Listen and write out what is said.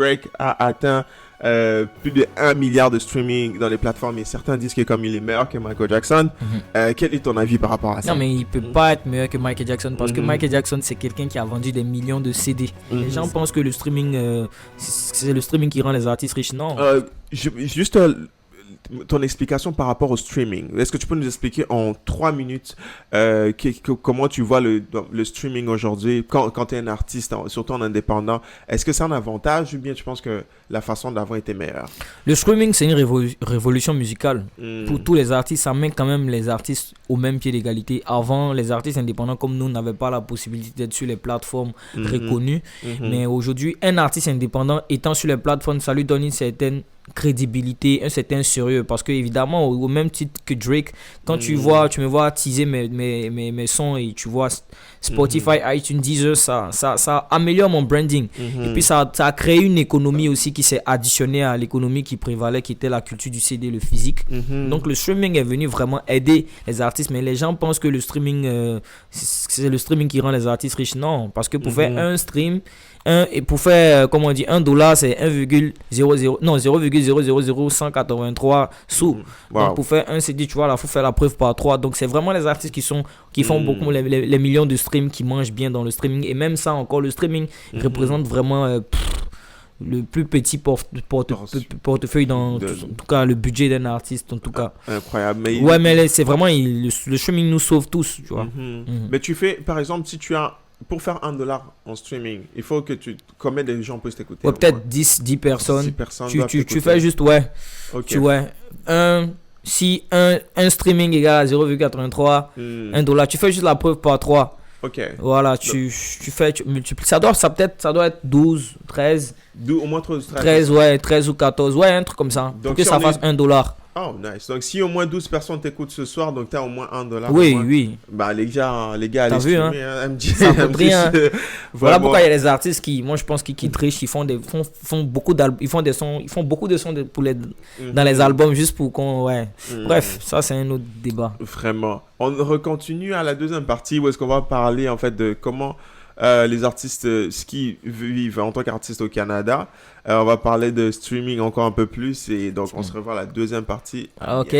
Drake a atteint plus de 1 milliard de streaming dans les plateformes et certains disent que comme il est meilleur que Michael Jackson. Quel est ton avis par rapport à ça? Non, mais il peut pas être meilleur que Michael Jackson parce que Michael Jackson, c'est quelqu'un qui a vendu des millions de CD. Les gens pensent que le streaming, c'est le streaming qui rend les artistes riches. Non. Juste ton explication par rapport au streaming. Est-ce que tu peux nous expliquer en 3 minutes comment tu vois le streaming aujourd'hui quand tu es un artiste, surtout en indépendant? Est-ce que c'est un avantage ou bien tu penses que la façon d'avant était meilleure? Le streaming, c'est une révolution musicale. Pour tous les artistes, ça met quand même les artistes au même pied d'égalité. Avant, les artistes indépendants comme nous n'avaient pas la possibilité d'être sur les plateformes reconnues. Mais aujourd'hui, un artiste indépendant étant sur les plateformes, ça lui donne une certaine crédibilité, un certain sérieux, parce que évidemment au même titre que Drake, quand tu me vois teaser mes sons et tu vois Spotify, iTunes, Deezer, ça améliore mon branding. Et puis ça a créé une économie aussi qui s'est additionnée à l'économie qui prévalait, qui était la culture du CD, le physique. Donc le streaming est venu vraiment aider les artistes, mais les gens pensent que le streaming c'est le streaming qui rend les artistes riches. Non, parce que pour faire un stream, et pour faire, comme on dit, $1, c'est 0,00183 sous. Wow. Donc pour faire un CD, tu vois, là, il faut faire la preuve par 3. Donc c'est vraiment les artistes qui font beaucoup les millions de streams, qui mangent bien dans le streaming. Et même ça, encore, le streaming représente vraiment le plus petit portefeuille en tout cas, le budget d'un artiste, en tout cas. Incroyable. Mais c'est vraiment, le streaming nous sauve tous, tu vois. Mais tu fais, par exemple, si tu as... Pour faire $1 en streaming, il faut que combien de gens peuvent t'écouter? Ouais, peut-être 10 personnes. 10 personnes tu fais juste, ouais. Okay. Si un streaming égale à 0,83, $1, tu fais juste la preuve par 3. Ok. Voilà, tu multiplies. Ça doit être 12, 13. Au moins 13. 13, ouais, 13 ou 14. Ouais, un truc comme ça. Donc, pour que ça fasse $1. Oh, nice. Donc, si au moins 12 personnes t'écoutent ce soir, donc tu as au moins $1. Oui. Bah, les gars, allez streamer, ça coûte rien. Voilà pourquoi il y a les artistes moi, je pense, qui trichent. Ils font beaucoup d'albums. Ils font beaucoup de sons dans les albums juste pour qu'on. Ouais. Bref, ça, c'est un autre débat. Vraiment. On recontinue à la deuxième partie où est-ce qu'on va parler, en fait, de comment les artistes qui vivent en tant qu'artistes au Canada. On va parler de streaming encore un peu plus et donc on se revoit à la deuxième partie. Ok.